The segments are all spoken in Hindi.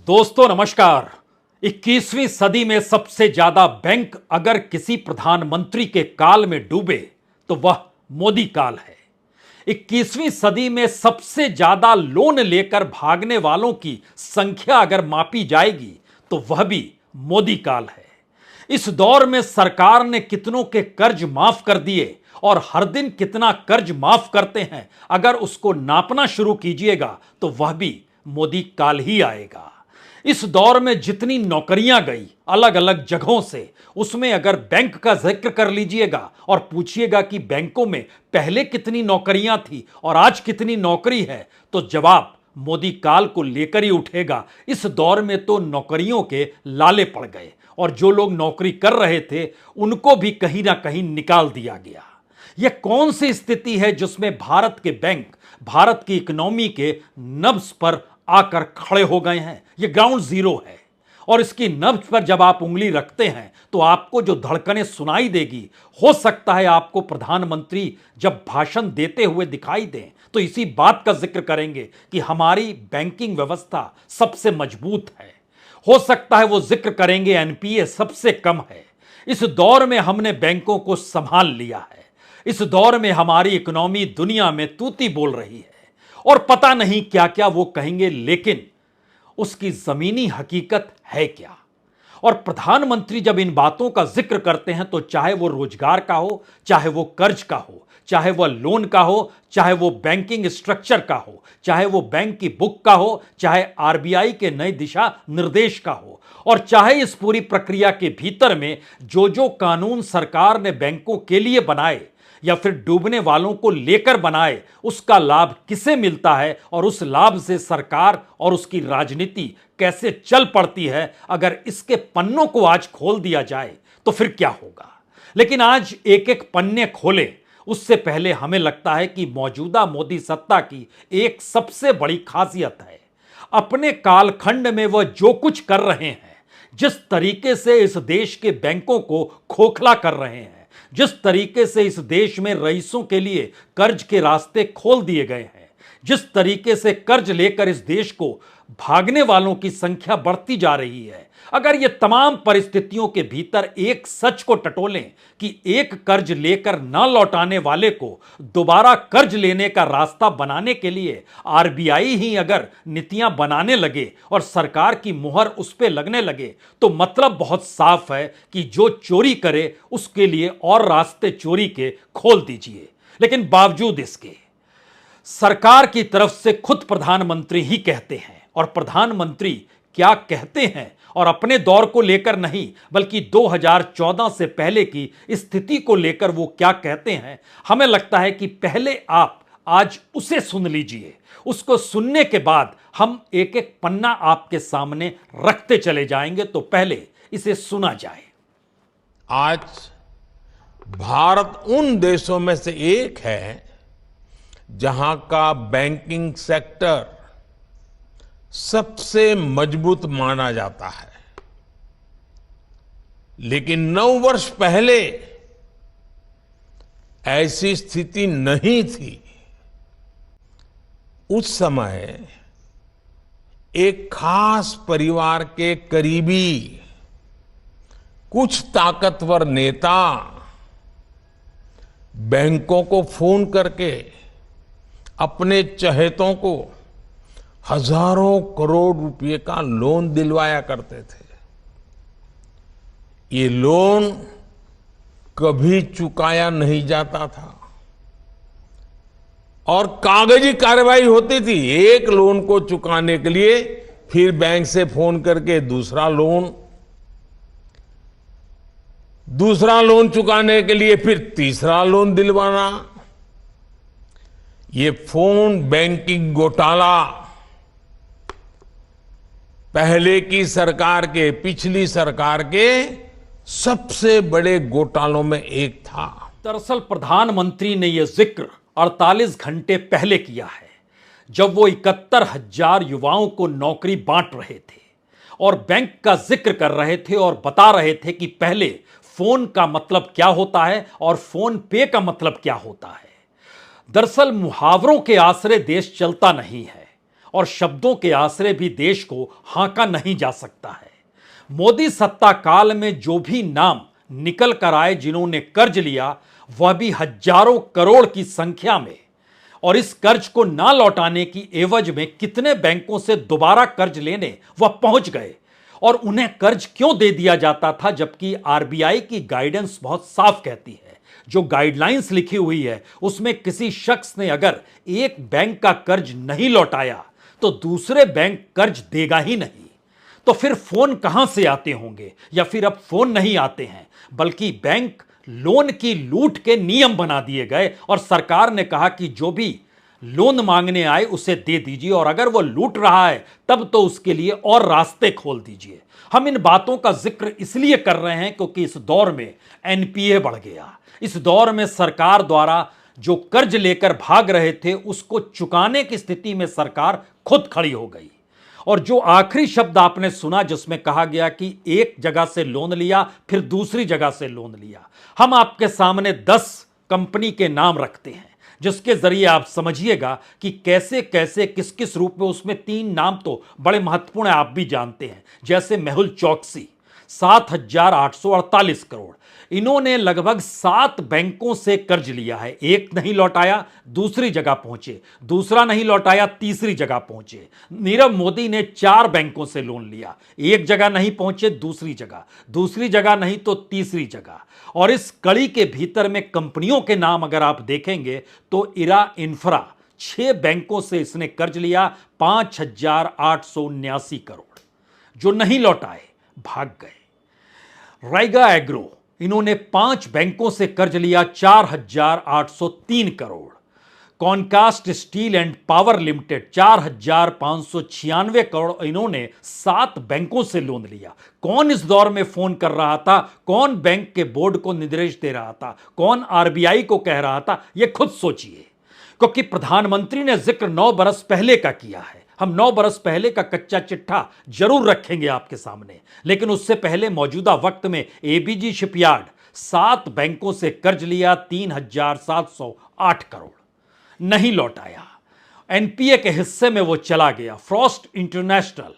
दोस्तों नमस्कार। 21वीं सदी में सबसे ज्यादा बैंक अगर किसी प्रधानमंत्री के काल में डूबे तो वह मोदी काल है। 21वीं सदी में सबसे ज्यादा लोन लेकर भागने वालों की संख्या अगर मापी जाएगी तो वह भी मोदी काल है। इस दौर में सरकार ने कितनों के कर्ज माफ कर दिए और हर दिन कितना कर्ज माफ करते हैं, अगर उसको नापना शुरू कीजिएगा तो वह भी मोदी काल ही आएगा। इस दौर में जितनी नौकरियां गई अलग अलग जगहों से, उसमें अगर बैंक का जिक्र कर लीजिएगा और पूछिएगा कि बैंकों में पहले कितनी नौकरियां थी और आज कितनी नौकरी है, तो जवाब मोदी काल को लेकर ही उठेगा। इस दौर में तो नौकरियों के लाले पड़ गए और जो लोग नौकरी कर रहे थे उनको भी कहीं ना कहीं निकाल दिया गया। यह कौन सी स्थिति है जिसमें भारत के बैंक भारत की इकोनॉमी के नब्ज पर आकर खड़े हो गए हैं? यह ग्राउंड जीरो है और इसकी नब्ज पर जब आप उंगली रखते हैं तो आपको जो धड़कनें सुनाई देगी, हो सकता है आपको प्रधानमंत्री जब भाषण देते हुए दिखाई दें तो इसी बात का जिक्र करेंगे कि हमारी बैंकिंग व्यवस्था सबसे मजबूत है। हो सकता है वो जिक्र करेंगे एनपीए सबसे कम है। इस दौर में हमने बैंकों को संभाल लिया है। इस दौर में हमारी इकोनॉमी दुनिया में तूती बोल रही है और पता नहीं क्या क्या वो कहेंगे, लेकिन उसकी जमीनी हकीकत है क्या? और प्रधानमंत्री जब इन बातों का जिक्र करते हैं तो चाहे वो रोजगार का हो, चाहे वो कर्ज का हो, चाहे वो लोन का हो, चाहे वो बैंकिंग स्ट्रक्चर का हो, चाहे वो बैंक की बुक का हो, चाहे आरबीआई के नए दिशा निर्देश का हो, और चाहे इस पूरी प्रक्रिया के भीतर में जो जो कानून सरकार ने बैंकों के लिए बनाए या फिर डूबने वालों को लेकर बनाए, उसका लाभ किसे मिलता है और उस लाभ से सरकार और उसकी राजनीति कैसे चल पड़ती है, अगर इसके पन्नों को आज खोल दिया जाए तो फिर क्या होगा। लेकिन आज एक एक पन्ने खोले उससे पहले हमें लगता है कि मौजूदा मोदी सत्ता की एक सबसे बड़ी खासियत है, अपने कालखंड में वह जो कुछ कर रहे हैं, जिस तरीके से इस देश के बैंकों को खोखला कर रहे हैं, जिस तरीके से इस देश में रईसों के लिए कर्ज के रास्ते खोल दिए गए हैं, जिस तरीके से कर्ज लेकर इस देश को भागने वालों की संख्या बढ़ती जा रही है, अगर ये तमाम परिस्थितियों के भीतर एक सच को टटोलें कि एक कर्ज लेकर न लौटाने वाले को दोबारा कर्ज लेने का रास्ता बनाने के लिए आरबीआई ही अगर नीतियां बनाने लगे और सरकार की मुहर उस पे लगने लगे, तो मतलब बहुत साफ है कि जो चोरी करे उसके लिए और रास्ते चोरी के खोल दीजिए। लेकिन बावजूद इसके सरकार की तरफ से खुद प्रधानमंत्री ही कहते हैं, और प्रधानमंत्री क्या कहते हैं और अपने दौर को लेकर नहीं बल्कि 2014 से पहले की स्थिति को लेकर वो क्या कहते हैं, हमें लगता है कि पहले आप आज उसे सुन लीजिए। उसको सुनने के बाद हम एक एक पन्ना आपके सामने रखते चले जाएंगे, तो पहले इसे सुना जाए। आज भारत उन देशों में से एक है जहां का बैंकिंग सेक्टर सबसे मजबूत माना जाता है। लेकिन 9 वर्ष पहले ऐसी स्थिति नहीं थी। उस समय एक खास परिवार के करीबी कुछ ताकतवर नेता बैंकों को फोन करके अपने चहेतों को हजारों करोड़ रुपए का लोन दिलवाया करते थे। ये लोन कभी चुकाया नहीं जाता था और कागजी कार्रवाई होती थी। एक लोन को चुकाने के लिए फिर बैंक से फोन करके दूसरा लोन चुकाने के लिए फिर तीसरा लोन दिलवाना। ये फोन बैंकिंग घोटाला पहले की सरकार के, पिछली सरकार के सबसे बड़े घोटालों में एक था। दरअसल प्रधानमंत्री ने यह जिक्र 48 घंटे पहले किया है, जब वो 71,000 युवाओं को नौकरी बांट रहे थे और बैंक का जिक्र कर रहे थे और बता रहे थे कि पहले फोन का मतलब क्या होता है और फोन पे का मतलब क्या होता है। दरअसल मुहावरों के आसरे देश चलता नहीं है और शब्दों के आश्रय भी देश को हाँका नहीं जा सकता है। मोदी सत्ता काल में जो भी नाम निकल कर आए जिन्होंने कर्ज लिया, वह भी हजारों करोड़ की संख्या में, और इस कर्ज को ना लौटाने की एवज में कितने बैंकों से दोबारा कर्ज लेने वह पहुंच गए, और उन्हें कर्ज क्यों दे दिया जाता था, जबकि आरबीआई की गाइडेंस बहुत साफ कहती है, जो गाइडलाइंस लिखी हुई है उसमें किसी शख्स ने अगर एक बैंक का कर्ज नहीं लौटाया तो दूसरे बैंक कर्ज देगा ही नहीं। तो फिर फोन कहां से आते होंगे, या फिर अब फोन नहीं आते हैं बल्कि बैंक लोन की लूट के नियम बना दिए गए, और सरकार ने कहा कि जो भी लोन मांगने आए उसे दे दीजिए, और अगर वो लूट रहा है तब तो उसके लिए और रास्ते खोल दीजिए। हम इन बातों का जिक्र इसलिए कर रहे हैं क्योंकि इस दौर में एनपीए बढ़ गया। इस दौर में सरकार द्वारा जो कर्ज लेकर भाग रहे थे उसको चुकाने की स्थिति में सरकार खुद खड़ी हो गई। और जो आखिरी शब्द आपने सुना जिसमें कहा गया कि एक जगह से लोन लिया फिर दूसरी जगह से लोन लिया, हम आपके सामने 10 कंपनी के नाम रखते हैं जिसके जरिए आप समझिएगा कि कैसे कैसे किस किस रूप में, उसमें 3 नाम तो बड़े महत्वपूर्ण है, आप भी जानते हैं, जैसे मेहुल चौकसी 7,848 करोड़। इन्होंने लगभग 7 बैंकों से कर्ज लिया है, एक नहीं लौटाया दूसरी जगह पहुंचे, दूसरा नहीं लौटाया तीसरी जगह पहुंचे। नीरव मोदी ने 4 बैंकों से लोन लिया, एक जगह नहीं पहुंचे दूसरी जगह, दूसरी जगह नहीं तो तीसरी जगह। और इस कड़ी के भीतर में कंपनियों के नाम अगर आप देखेंगे तो इरा इंफ्रा 6 बैंकों से इसने कर्ज लिया 5,879 करोड़, जो नहीं लौटाए भाग गए। राइगा एग्रो, इन्होंने 5 बैंकों से कर्ज लिया 4,803 crore. Concast Steel and Power Limited 4,596 crore, इन्होंने 7 बैंकों से लोन लिया। कौन इस दौर में फोन कर रहा था, कौन बैंक के बोर्ड को निर्देश दे रहा था, कौन आरबीआई को कह रहा था, यह खुद सोचिए। क्योंकि प्रधानमंत्री ने जिक्र 9 बरस पहले का किया है। हम 9 बरस पहले का कच्चा चिट्ठा जरूर रखेंगे आपके सामने, लेकिन उससे पहले मौजूदा वक्त में एबीजी शिपयार्ड 7 बैंकों से कर्ज लिया 3,708 करोड़, नहीं लौटाया। एनपीए के हिस्से में वो चला गया। फ्रॉस्ट इंटरनेशनल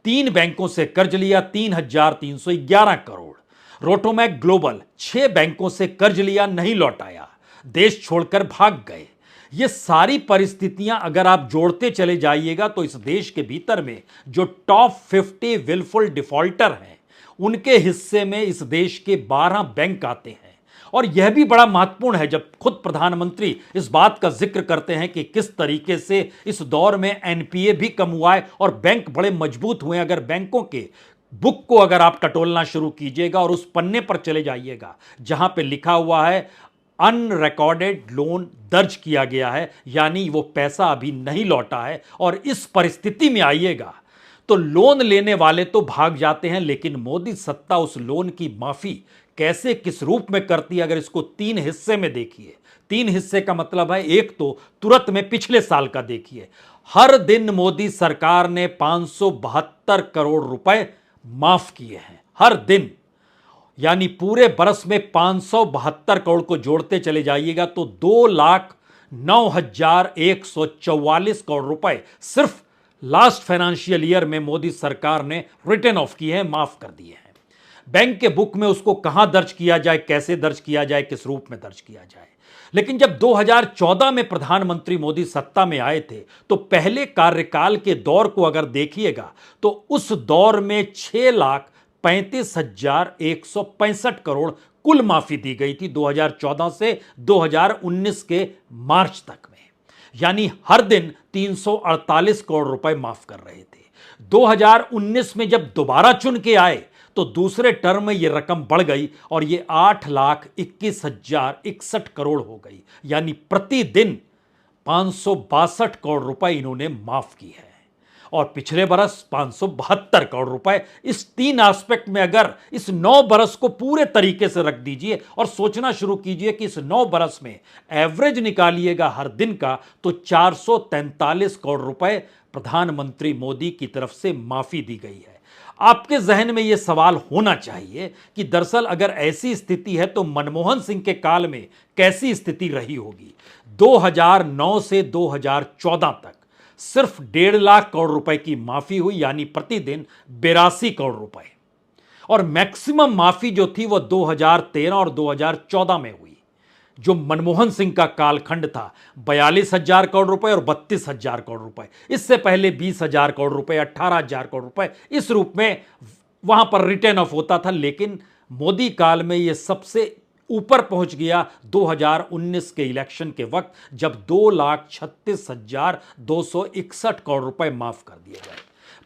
3 बैंकों से कर्ज लिया 3,311 करोड़। रोटोमैक ग्लोबल 6 बैंकों से कर्ज लिया, नहीं लौटाया, देश छोड़कर भाग गए। ये सारी परिस्थितियां अगर आप जोड़ते चले जाइएगा तो इस देश के भीतर में जो टॉप 50 विलफुल डिफॉल्टर हैं उनके हिस्से में इस देश के 12 बैंक आते हैं। और यह भी बड़ा महत्वपूर्ण है जब खुद प्रधानमंत्री इस बात का जिक्र करते हैं कि किस तरीके से इस दौर में एनपीए भी कम हुआ है और बैंक बड़े मजबूत हुए। अगर बैंकों के बुक को अगर आप टटोलना शुरू कीजिएगा और उस पन्ने पर चले जाइएगा जहां पे लिखा हुआ है अनरिकॉर्डेड लोन दर्ज किया गया है, यानी वो पैसा अभी नहीं लौटा है, और इस परिस्थिति में आइएगा तो लोन लेने वाले तो भाग जाते हैं, लेकिन मोदी सत्ता उस लोन की माफी कैसे किस रूप में करती है। अगर इसको 3 हिस्से में देखिए, 3 हिस्से का मतलब है, एक तो तुरंत में पिछले साल का देखिए, हर दिन मोदी सरकार ने 572 करोड़ रुपए माफ किए हैं, हर दिन, यानी पूरे बरस में 572 करोड़ को जोड़ते चले जाइएगा तो 2,09,144 करोड़ रुपए सिर्फ लास्ट फाइनेंशियल ईयर में मोदी सरकार ने रिटर्न ऑफ किए हैं, माफ कर दिए हैं। बैंक के बुक में उसको कहां दर्ज किया जाए, कैसे दर्ज किया जाए, किस रूप में दर्ज किया जाए। लेकिन जब 2014 में प्रधानमंत्री मोदी सत्ता में आए थे तो पहले कार्यकाल के दौर को अगर देखिएगा तो उस दौर में 6,35,165 करोड़ कुल माफी दी गई थी 2014 से 2019 के मार्च तक में, यानी हर दिन 348 करोड़ रुपए माफ कर रहे थे। 2019 में जब दोबारा चुन के आए तो दूसरे टर्म में यह रकम बढ़ गई और यह 8,21,061 करोड़ हो गई, यानी प्रतिदिन 562 करोड़ रुपए इन्होंने माफ की है। और पिछले बरस 572 करोड़ रुपए। इस 3 एस्पेक्ट में अगर इस 9 बरस को पूरे तरीके से रख दीजिए और सोचना शुरू कीजिए कि इस 9 बरस में एवरेज निकालिएगा हर दिन का तो 443 करोड़ रुपए प्रधानमंत्री मोदी की तरफ से माफी दी गई है। आपके जहन में यह सवाल होना चाहिए कि दरअसल अगर ऐसी स्थिति है तो मनमोहन सिंह के काल में कैसी स्थिति रही होगी। 2009 से 2014 तक सिर्फ 1.5 करोड़ रुपए की माफी हुई, यानी प्रतिदिन 82 करोड़ रुपए। और मैक्सिमम माफी जो थी वो 2013 और 2014 में हुई, जो मनमोहन सिंह का कालखंड था। 42,000 करोड़ रुपए और 32,000 करोड़ रुपए। इससे पहले 20,000 करोड़ रुपए, 18,000 करोड़ रुपए इस रूप में वहां पर रिटर्न ऑफ होता था। लेकिन मोदी काल में यह सबसे ऊपर पहुंच गया 2019 के इलेक्शन के वक्त, जब 2,36,261 करोड़ रुपए माफ कर दिए गए।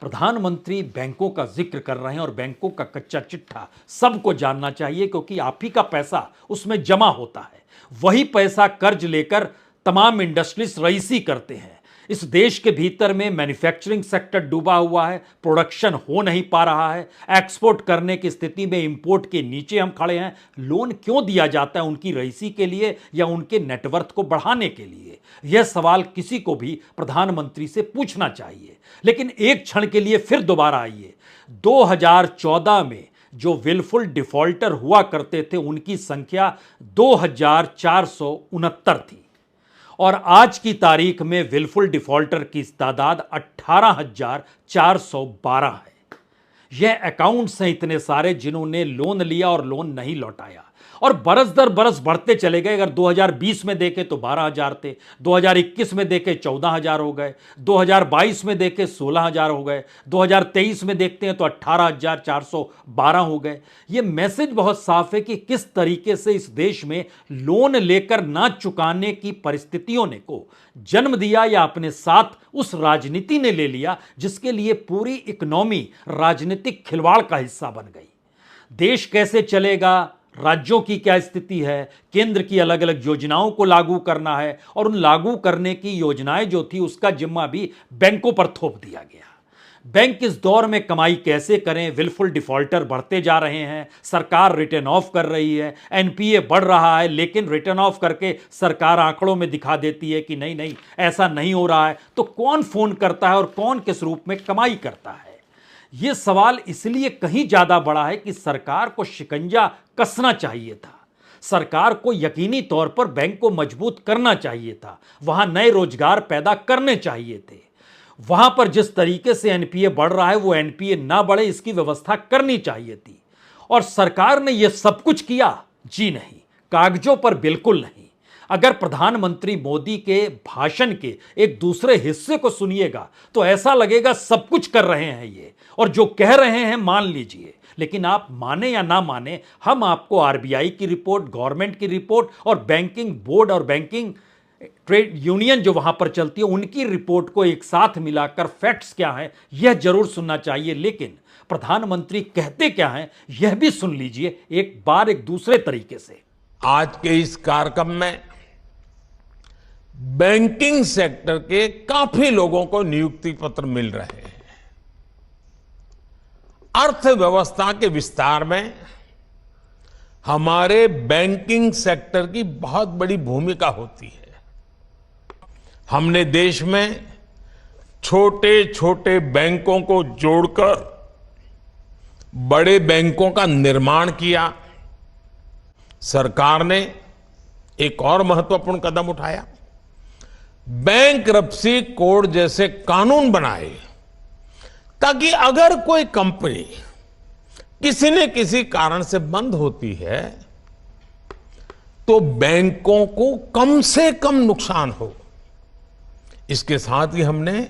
प्रधानमंत्री बैंकों का जिक्र कर रहे हैं और बैंकों का कच्चा चिट्ठा सबको जानना चाहिए, क्योंकि आप ही का पैसा उसमें जमा होता है। वही पैसा कर्ज लेकर तमाम इंडस्ट्रीज रईसी करते हैं। इस देश के भीतर में मैन्युफैक्चरिंग सेक्टर डूबा हुआ है, प्रोडक्शन हो नहीं पा रहा है, एक्सपोर्ट करने की स्थिति में इंपोर्ट के नीचे हम खड़े हैं। लोन क्यों दिया जाता है? उनकी रईसी के लिए या उनके नेटवर्थ को बढ़ाने के लिए? यह सवाल किसी को भी प्रधानमंत्री से पूछना चाहिए। लेकिन एक क्षण के लिए फिर दोबारा आइए, 2014 में जो विलफुल डिफॉल्टर हुआ करते थे उनकी संख्या 2,469 थी, और आज की तारीख में विलफुल डिफॉल्टर की तादाद 18,412 है। यह अकाउंट्स हैं इतने सारे जिन्होंने लोन लिया और लोन नहीं लौटाया, और बरस दर बरस बढ़ते चले गए। अगर 2020 में देखें तो 12,000 थे, 2021 में देखें 14,000 हो गए, 2022 में देखें 16,000 हो गए, 2023 में देखते हैं तो 18,412 हो गए। यह मैसेज बहुत साफ है कि किस तरीके से इस देश में लोन लेकर ना चुकाने की परिस्थितियों ने को जन्म दिया, या अपने साथ उस राजनीति ने ले लिया जिसके लिए पूरी इकोनॉमी राजनीतिक खिलवाड़ का हिस्सा बन गई। देश कैसे चलेगा, राज्यों की क्या स्थिति है, केंद्र की अलग अलग योजनाओं को लागू करना है, और उन लागू करने की योजनाएं जो थी उसका जिम्मा भी बैंकों पर थोप दिया गया। बैंक इस दौर में कमाई कैसे करें? विलफुल डिफॉल्टर बढ़ते जा रहे हैं, सरकार रिटर्न ऑफ कर रही है, एनपीए बढ़ रहा है, लेकिन रिटर्न ऑफ करके सरकार आंकड़ों में दिखा देती है कि नहीं नहीं ऐसा नहीं हो रहा है। तो कौन फोन करता है और कौन किस रूप में कमाई करता है? यह सवाल इसलिए कहीं ज्यादा बड़ा है कि सरकार को शिकंजा कसना चाहिए था, सरकार को यकीनी तौर पर बैंक को मजबूत करना चाहिए था, वहां नए रोजगार पैदा करने चाहिए थे। वहां पर जिस तरीके से एनपीए बढ़ रहा है वो एनपीए ना बढ़े इसकी व्यवस्था करनी चाहिए थी। और सरकार ने यह सब कुछ किया? जी नहीं, कागजों पर बिल्कुल नहीं। अगर प्रधानमंत्री मोदी के भाषण के एक दूसरे हिस्से को सुनिएगा तो ऐसा लगेगा सब कुछ कर रहे हैं ये, और जो कह रहे हैं मान लीजिए। लेकिन आप माने या ना माने, हम आपको आरबीआई की रिपोर्ट, गवर्नमेंट की रिपोर्ट और बैंकिंग बोर्ड और बैंकिंग ट्रेड यूनियन जो वहां पर चलती है उनकी रिपोर्ट को एक साथ मिलाकर फैक्ट्स क्या है यह जरूर सुनना चाहिए। लेकिन प्रधानमंत्री कहते क्या हैं यह भी सुन लीजिए एक बार, एक दूसरे तरीके से। आज के इस कार्यक्रम में बैंकिंग सेक्टर के काफी लोगों को नियुक्ति पत्र मिल रहे हैं। अर्थव्यवस्था के विस्तार में हमारे बैंकिंग सेक्टर की बहुत बड़ी भूमिका होती है। हमने देश में छोटे छोटे बैंकों को जोड़कर बड़े बैंकों का निर्माण किया। सरकार ने एक और महत्वपूर्ण कदम उठाया, बैंक्रप्सी कोड जैसे कानून बनाए, ताकि अगर कोई कंपनी किसी न किसी कारण से बंद होती है तो बैंकों को कम से कम नुकसान हो। इसके साथ ही हमने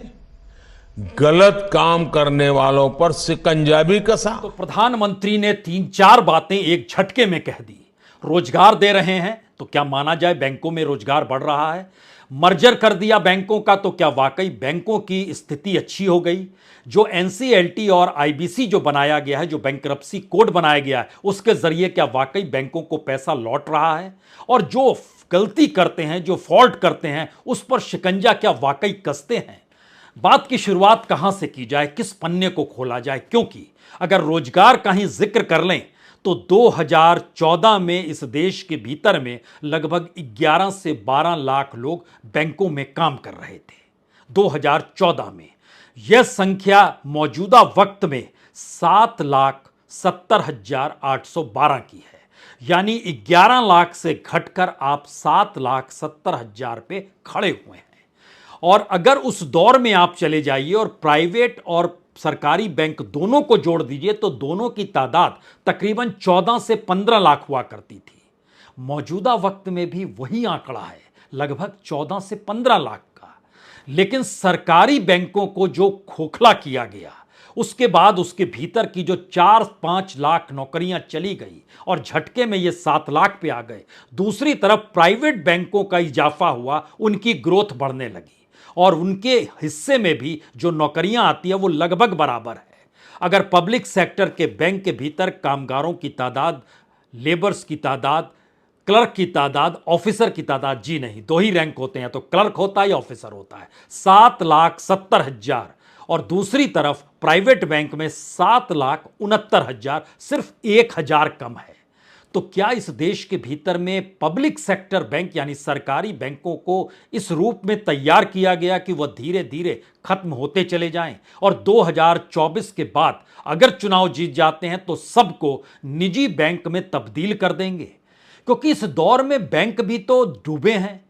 गलत काम करने वालों पर शिकंजा भी कसा। तो प्रधानमंत्री ने 3-4 बातें एक झटके में कह दी। रोजगार दे रहे हैं तो क्या माना जाए बैंकों में रोजगार बढ़ रहा है? मर्जर कर दिया बैंकों का तो क्या वाकई बैंकों की स्थिति अच्छी हो गई? जो एनसीएलटी और आईबीसी जो बनाया गया है, जो बैंक्रप्सी कोड बनाया गया है, उसके जरिए क्या वाकई बैंकों को पैसा लौट रहा है? और जो गलती करते हैं, जो फॉल्ट करते हैं, उस पर शिकंजा क्या वाकई कसते हैं? बात की शुरुआत कहां से की जाए, किस पन्ने को खोला जाए? क्योंकि अगर रोजगार का ही जिक्र कर लें तो 2014 में इस देश के भीतर में लगभग 11 से 12 लाख लोग बैंकों में काम कर रहे थे 2014 में। यह संख्या मौजूदा वक्त में 7,70,812 की है, यानी 11 लाख से घटकर आप 7,70,000 पे खड़े हुए हैं। और अगर उस दौर में आप चले जाइए और प्राइवेट और सरकारी बैंक दोनों को जोड़ दीजिए तो दोनों की तादाद तकरीबन 14 से 15 लाख हुआ करती थी। मौजूदा वक्त में भी वही आंकड़ा है, लगभग 14 से 15 लाख का। लेकिन सरकारी बैंकों को जो खोखला किया गया, उसके बाद उसके भीतर की जो 4-5 लाख नौकरियां चली गई और झटके में ये 7 लाख पे आ गए। दूसरी तरफ प्राइवेट बैंकों का इजाफा हुआ, उनकी ग्रोथ बढ़ने लगी और उनके हिस्से में भी जो नौकरियां आती है वो लगभग बराबर है। अगर पब्लिक सेक्टर के बैंक के भीतर कामगारों की तादाद, लेबर्स की तादाद, क्लर्क की तादाद, ऑफिसर की तादाद, जी नहीं, दो ही रैंक होते हैं, तो क्लर्क होता है या ऑफिसर होता है, 7,70,000 और दूसरी तरफ प्राइवेट बैंक में 7,69,000, सिर्फ 1,000 कम है। तो क्या इस देश के भीतर में पब्लिक सेक्टर बैंक यानी सरकारी बैंकों को इस रूप में तैयार किया गया कि वह धीरे धीरे खत्म होते चले जाएं और 2024 के बाद अगर चुनाव जीत जाते हैं तो सबको निजी बैंक में तब्दील कर देंगे? क्योंकि इस दौर में बैंक भी तो डूबे हैं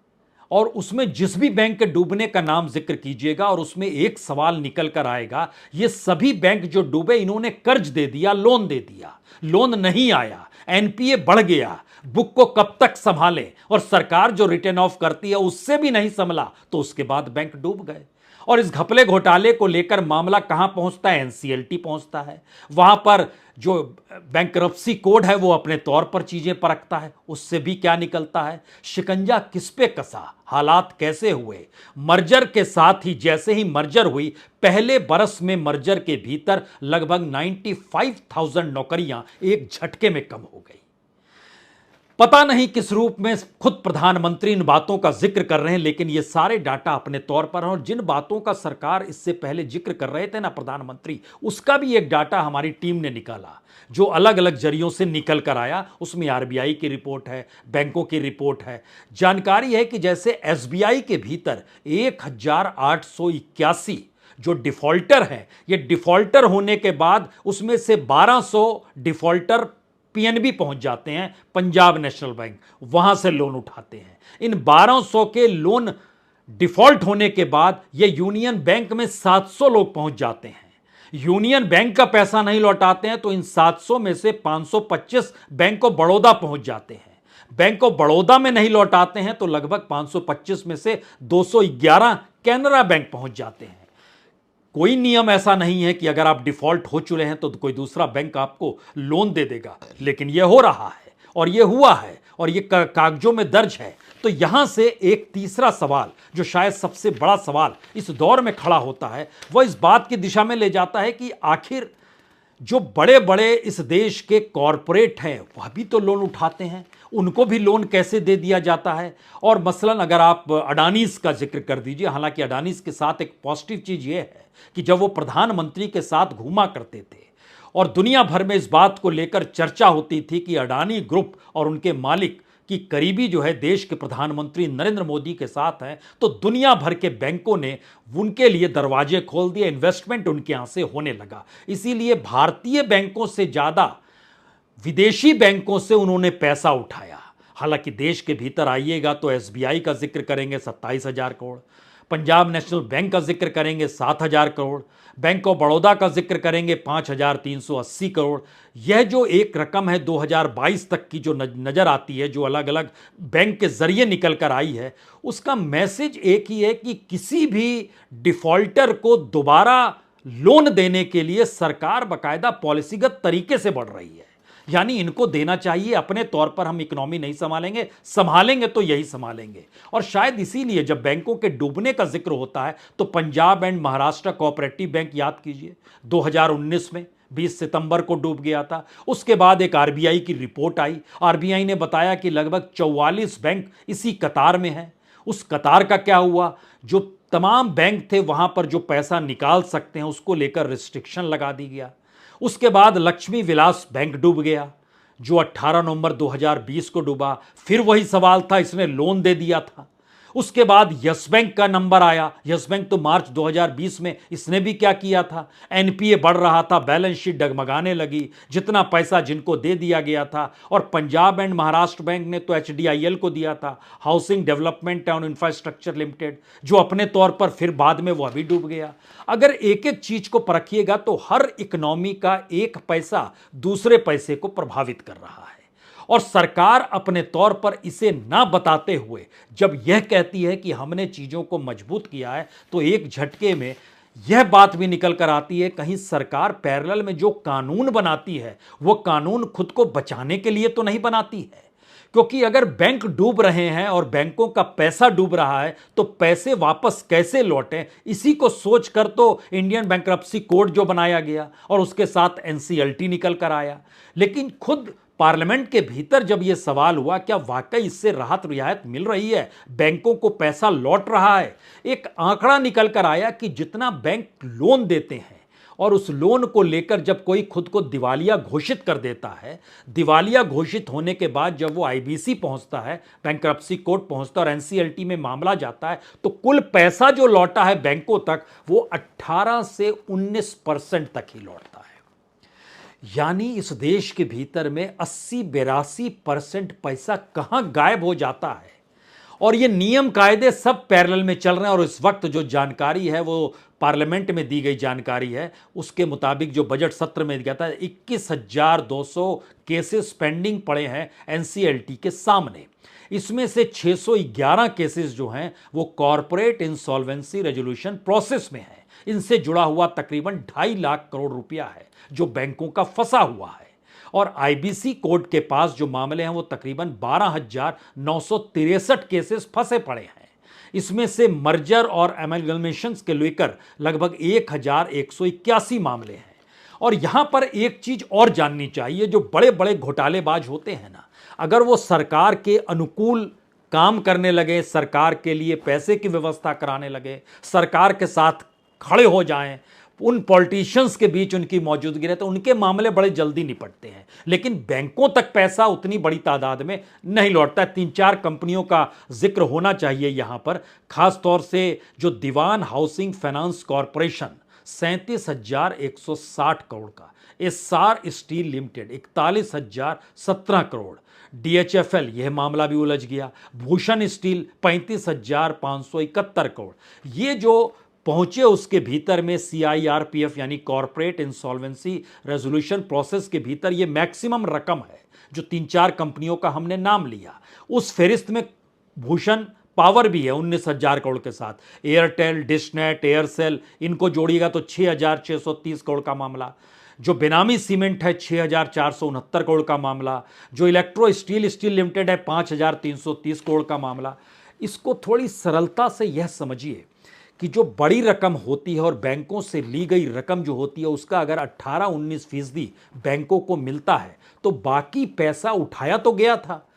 और उसमें जिस भी बैंक के डूबने का नाम जिक्र कीजिएगा और उसमें एक सवाल निकल कर आएगा, ये सभी बैंक जो डूबे इन्होंने कर्ज दे दिया, लोन दे दिया, लोन नहीं आया, एनपीए बढ़ गया, बुक को कब तक संभालें और सरकार जो रिटर्न ऑफ करती है उससे भी नहीं संभला तो उसके बाद बैंक डूब गए। और इस घपले घोटाले को लेकर मामला कहां पहुंचता है? एनसीएलटी पहुंचता है। वहां पर जो बैंकरप्सी कोड है वो अपने तौर पर चीजें परखता है, उससे भी क्या निकलता है? शिकंजा किस पे कसा, हालात कैसे हुए? मर्जर के साथ ही जैसे ही मर्जर हुई, पहले बरस में मर्जर के भीतर लगभग 95,000 नौकरियां एक झटके में कम हो गई। पता नहीं किस रूप में खुद प्रधानमंत्री इन बातों का जिक्र कर रहे हैं, लेकिन ये सारे डाटा अपने तौर पर हैं और जिन बातों का सरकार इससे पहले जिक्र कर रहे थे ना प्रधानमंत्री, उसका भी एक डाटा हमारी टीम ने निकाला जो अलग अलग जरियों से निकल कर आया। उसमें आरबीआई की रिपोर्ट है, बैंकों की रिपोर्ट है। जानकारी है कि जैसे एसबीआई के भीतर 1,881 जो डिफॉल्टर हैं, ये डिफॉल्टर होने के बाद उसमें से 1,200 डिफॉल्टर पीएनबी पहुंच जाते हैं, पंजाब नेशनल बैंक, वहां से लोन उठाते हैं। इन 1,200 के लोन डिफॉल्ट होने के बाद ये यूनियन बैंक में 700 लोग पहुंच जाते हैं। यूनियन बैंक का पैसा नहीं लौटाते हैं तो इन 700 में से 525 बैंक ऑफ बड़ौदा पहुंच जाते हैं। बैंक ऑफ बड़ौदा में नहीं लौटाते हैं तो लगभग 525 में से 211 कैनरा बैंक पहुंच जाते हैं। कोई नियम ऐसा नहीं है कि अगर आप डिफॉल्ट हो चुके हैं तो कोई दूसरा बैंक आपको लोन दे देगा, लेकिन यह हो रहा है और यह हुआ है और यह कागजों में दर्ज है। तो यहां से एक तीसरा सवाल जो शायद सबसे बड़ा सवाल इस दौर में खड़ा होता है, वह इस बात की दिशा में ले जाता है कि आखिर जो बड़े बड़े इस देश के कॉरपोरेट हैं वह भी तो लोन उठाते हैं, उनको भी लोन कैसे दे दिया जाता है? और मसलन अगर आप अडानीज का जिक्र कर दीजिए, हालांकि अडानीज के साथ एक पॉजिटिव चीज यह है कि जब वो प्रधानमंत्री के साथ घूमा करते थे और दुनिया भर में इस बात को लेकर चर्चा होती थी कि अडानी ग्रुप और उनके मालिक की करीबी जो है देश के प्रधानमंत्री नरेंद्र मोदी के साथ है, तो दुनिया भर के बैंकों ने उनके लिए दरवाजे खोल दिए, इन्वेस्टमेंट उनके यहां से होने लगा। इसीलिए भारतीय बैंकों से ज्यादा विदेशी बैंकों से उन्होंने पैसा उठाया। हालांकि देश के भीतर आइएगा तो एसबीआई का जिक्र करेंगे 27,000 करोड़, पंजाब नेशनल बैंक का जिक्र करेंगे 7,000 करोड़, बैंक ऑफ बड़ौदा का जिक्र करेंगे 5,380 करोड़। यह जो एक रकम है 2022 तक की जो नजर आती है, जो अलग अलग बैंक के जरिए निकल कर आई है, उसका मैसेज एक ही है कि किसी भी डिफॉल्टर को दोबारा लोन देने के लिए सरकार बाकायदा पॉलिसीगत तरीके से बढ़ रही है। यानी इनको देना चाहिए, अपने तौर पर हम इकोनॉमी नहीं संभालेंगे, संभालेंगे तो यही संभालेंगे। और शायद इसीलिए जब बैंकों के डूबने का जिक्र होता है तो Punjab and Maharashtra cooperative bank याद कीजिए, 2019 में 20 सितंबर को डूब गया था। उसके बाद एक आरबीआई की रिपोर्ट आई, आरबीआई ने बताया कि लगभग 44 बैंक इसी कतार में हैं। उस कतार का क्या हुआ? जो तमाम बैंक थे वहां पर जो पैसा निकाल सकते हैं उसको लेकर रिस्ट्रिक्शन लगा दी गया। उसके बाद लक्ष्मी विलास बैंक डूब गया जो 18 नवंबर 2020 को डूबा। फिर वही सवाल था, इसने लोन दे दिया था। उसके बाद यस बैंक का नंबर आया। यस बैंक तो मार्च 2020 में इसने भी क्या किया था, एनपीए बढ़ रहा था, बैलेंस शीट डगमगाने लगी, जितना पैसा जिनको दे दिया गया था। और पंजाब एंड महाराष्ट्र बैंक ने तो एचडीआईएल को दिया था, housing development and infrastructure limited, जो अपने तौर पर फिर बाद में वो अभी डूब गया। अगर एक एक चीज को परखिएगा तो हर इकोनॉमी का एक पैसा दूसरे पैसे को प्रभावित कर रहा है। और सरकार अपने तौर पर इसे ना बताते हुए जब यह कहती है कि हमने चीजों को मजबूत किया है, तो एक झटके में यह बात भी निकल कर आती है, कहीं सरकार पैरेलल में जो कानून बनाती है वो कानून खुद को बचाने के लिए तो नहीं बनाती है। क्योंकि अगर बैंक डूब रहे हैं और बैंकों का पैसा डूब रहा है तो पैसे वापस कैसे लौटें, इसी को सोचकर तो इंडियन बैंक्रप्सी कोड जो बनाया गया और उसके साथ एनसीएलटी निकल कर आया। लेकिन खुद पार्लियामेंट के भीतर जब यह सवाल हुआ, क्या वाकई इससे राहत रियायत मिल रही है, बैंकों को पैसा लौट रहा है, एक आंकड़ा निकल कर आया कि जितना बैंक लोन देते हैं और उस लोन को लेकर जब कोई खुद को दिवालिया घोषित कर देता है, दिवालिया घोषित होने के बाद जब वो आईबीसी पहुंचता है, बैंक्रप्सी कोर्ट पहुंचता है और एनसीएलटी में मामला जाता है, तो कुल पैसा जो लौटा है बैंकों तक वो 18 से 19% तक ही लौटता है। यानी इस देश के भीतर में 80-82% पैसा कहां गायब हो जाता है। और ये नियम कायदे सब पैरेलल में चल रहे हैं। और इस वक्त जो जानकारी है वो पार्लियामेंट में दी गई जानकारी है, उसके मुताबिक जो बजट सत्र में दिया था 21,200 केसेस पेंडिंग पड़े हैं एनसीएलटी के सामने। इसमें से 611 केसेस जो हैं वो कॉर्पोरेट इंसॉल्वेंसी रेजोल्यूशन प्रोसेस में है। इनसे जुड़ा हुआ तकरीबन 2.5 लाख करोड़ रुपया है जो बैंकों का फंसा हुआ है। और आईबीसी कोर्ट के पास जो मामले हैं वो तकरीबन 12,963 केसेस फंसे पड़े हैं। इसमें से मर्जर और एमलगमेशंस के लेकर लगभग 1,181 मामले हैं। और यहां पर एक चीज और जाननी चाहिए, जो बड़े बड़े घोटालेबाज होते हैं ना, अगर वो सरकार के अनुकूल काम करने लगे, सरकार के लिए पैसे की व्यवस्था कराने लगे, सरकार के साथ खड़े हो जाएं, उन पॉलिटिशियंस के बीच उनकी मौजूदगी रहे, तो उनके मामले बड़े जल्दी निपटते हैं। लेकिन बैंकों तक पैसा उतनी बड़ी तादाद में नहीं लौटता। 3-4 कंपनियों का जिक्र होना चाहिए यहां पर, खास तौर से जो दीवान हाउसिंग फाइनेंस कॉरपोरेशन 37,160 करोड़ का, Essar steel limited 41,017 crore, DHFL यह मामला भी उलझ गया, भूषण स्टील 35,571 करोड़, ये जो पहुंचे उसके भीतर में सीआईआरपीएफ यानी कॉर्पोरेट इंसॉल्वेंसी रेजोल्यूशन प्रोसेस के भीतर ये मैक्सिमम रकम है जो 3-4 कंपनियों का हमने नाम लिया। उस फेरिस्त में भूषण पावर भी है 19,000 करोड़ के साथ, एयरटेल, डिशनेट, एयरसेल, इनको जोड़िएगा तो 6,630 करोड़ का मामला। जो बेनामी सीमेंट है 6,469 करोड़ का मामला। जो इलेक्ट्रो स्टील लिमिटेड है 5,330 करोड़ का मामला। इसको थोड़ी सरलता से यह समझिए कि जो बड़ी रकम होती है और बैंकों से ली गई रकम जो होती है उसका अगर 18-19% बैंकों को मिलता है तो बाकी पैसा उठाया तो गया था,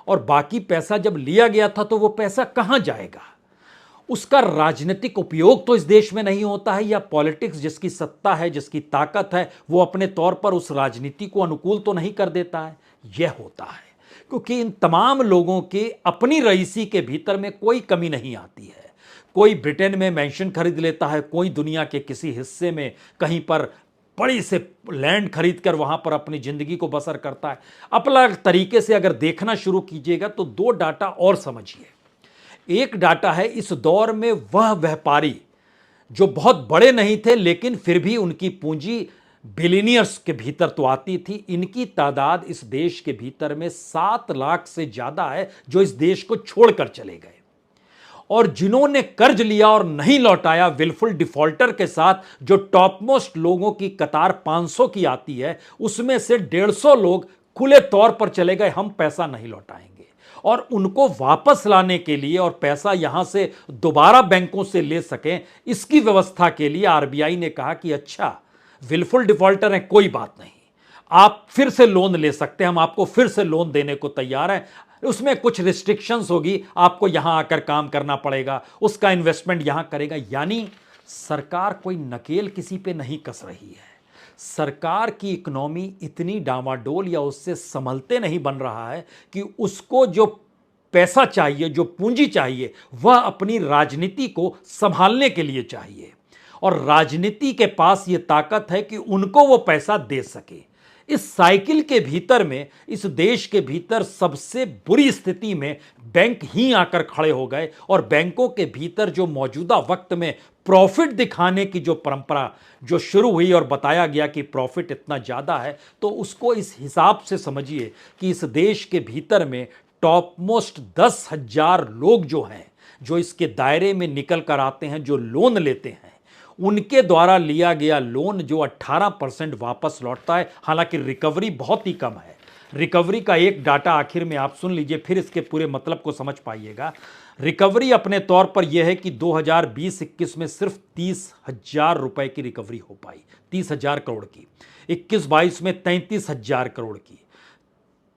और बाकी पैसा जब लिया गया था तो वो पैसा कहां जाएगा, उसका राजनीतिक उपयोग तो इस देश में नहीं होता है, या पॉलिटिक्स जिसकी सत्ता है, जिसकी ताकत है, वो अपने तौर पर उस राजनीति को अनुकूल तो नहीं कर देता है। यह होता है क्योंकि इन तमाम लोगों के अपनी रईसी के भीतर में कोई कमी नहीं आती है। कोई ब्रिटेन में मैंशन खरीद लेता है, कोई दुनिया के किसी हिस्से में कहीं पर बड़ी से लैंड खरीद कर वहां पर अपनी जिंदगी को बसर करता है। अपना तरीके से अगर देखना शुरू कीजिएगा तो 2 डाटा और समझिए। एक डाटा है, इस दौर में वह व्यापारी जो बहुत बड़े नहीं थे लेकिन फिर भी उनकी पूंजी बिलियनियर्स के भीतर तो आती थी, इनकी तादाद इस देश के भीतर में 7 लाख से ज्यादा है जो इस देश को छोड़कर चले गए। और जिन्होंने कर्ज लिया और नहीं लौटाया, विलफुल डिफॉल्टर के साथ जो टॉप मोस्ट लोगों की कतार 500 की आती है, उसमें से 150 लोग खुले तौर पर चले गए, हम पैसा नहीं लौटाएंगे। और उनको वापस लाने के लिए और पैसा यहां से दोबारा बैंकों से ले सकें, इसकी व्यवस्था के लिए आरबीआई ने कहा कि अच्छा विलफुल डिफॉल्टर है, कोई बात नहीं, आप फिर से लोन ले सकते हैं, हम आपको फिर से लोन देने को तैयार हैं। उसमें कुछ रिस्ट्रिक्शंस होगी, आपको यहां आकर काम करना पड़ेगा, उसका इन्वेस्टमेंट यहां करेगा। यानी सरकार कोई नकेल किसी पे नहीं कस रही है। सरकार की इकोनॉमी इतनी डामाडोल या उससे संभलते नहीं बन रहा है कि उसको जो पैसा चाहिए, जो पूंजी चाहिए, वह अपनी राजनीति को संभालने के लिए चाहिए। और राजनीति के पास यह ताकत है कि उनको वो पैसा दे सके। इस साइकिल के भीतर में, इस देश के भीतर सबसे बुरी स्थिति में बैंक ही आकर खड़े हो गए। और बैंकों के भीतर जो मौजूदा वक्त में प्रॉफिट दिखाने की जो परंपरा जो शुरू हुई और बताया गया कि प्रॉफिट इतना ज़्यादा है, तो उसको इस हिसाब से समझिए कि इस देश के भीतर में टॉप मोस्ट 10,000 लोग जो हैं, जो इसके दायरे में निकल कर आते हैं, जो लोन लेते हैं, उनके द्वारा लिया गया लोन जो 18% वापस लौटता है। हालांकि रिकवरी बहुत ही कम है। रिकवरी का एक डाटा आखिर में आप सुन लीजिए, फिर इसके पूरे मतलब को समझ पाइएगा। रिकवरी अपने तौर पर यह है कि 2020-21 में सिर्फ 30,000 रुपए की रिकवरी हो पाई, 30,000 करोड़ की। 21-22 में 33,000 करोड़ की।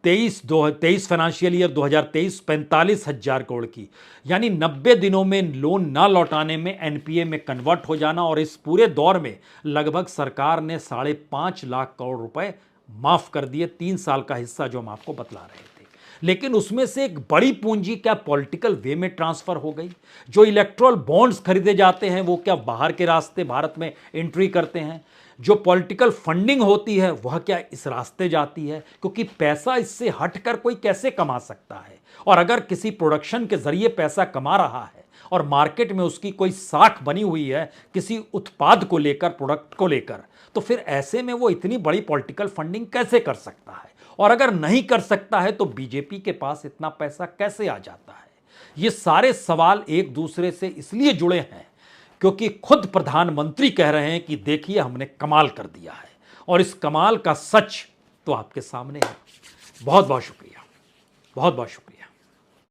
23 फाइनेंशियल ईयर 2023 45,000 करोड़ की। यानी 90 दिनों में लोन ना लौटाने में एनपीए में कन्वर्ट हो जाना। और इस पूरे दौर में लगभग सरकार ने 5.5 लाख करोड़ रुपए माफ कर दिए, 3 साल का हिस्सा जो हम आपको बतला रहे थे। लेकिन उसमें से एक बड़ी पूंजी क्या पॉलिटिकल वे में ट्रांसफर हो गई? जो इलेक्ट्रल बॉन्ड्स खरीदे जाते हैं वो क्या बाहर के रास्ते भारत में एंट्री करते हैं? जो पॉलिटिकल फंडिंग होती है वह क्या इस रास्ते जाती है? क्योंकि पैसा इससे हटकर कोई कैसे कमा सकता है? और अगर किसी प्रोडक्शन के जरिए पैसा कमा रहा है और मार्केट में उसकी कोई साख बनी हुई है किसी उत्पाद को लेकर, प्रोडक्ट को लेकर, तो फिर ऐसे में वो इतनी बड़ी पॉलिटिकल फंडिंग कैसे कर सकता है? और अगर नहीं कर सकता है तो बीजेपी के पास इतना पैसा कैसे आ जाता है? ये सारे सवाल एक दूसरे से इसलिए जुड़े हैं क्योंकि खुद प्रधानमंत्री कह रहे हैं कि देखिए हमने कमाल कर दिया है। और इस कमाल का सच तो आपके सामने है। बहुत बहुत शुक्रिया, बहुत बहुत शुक्रिया।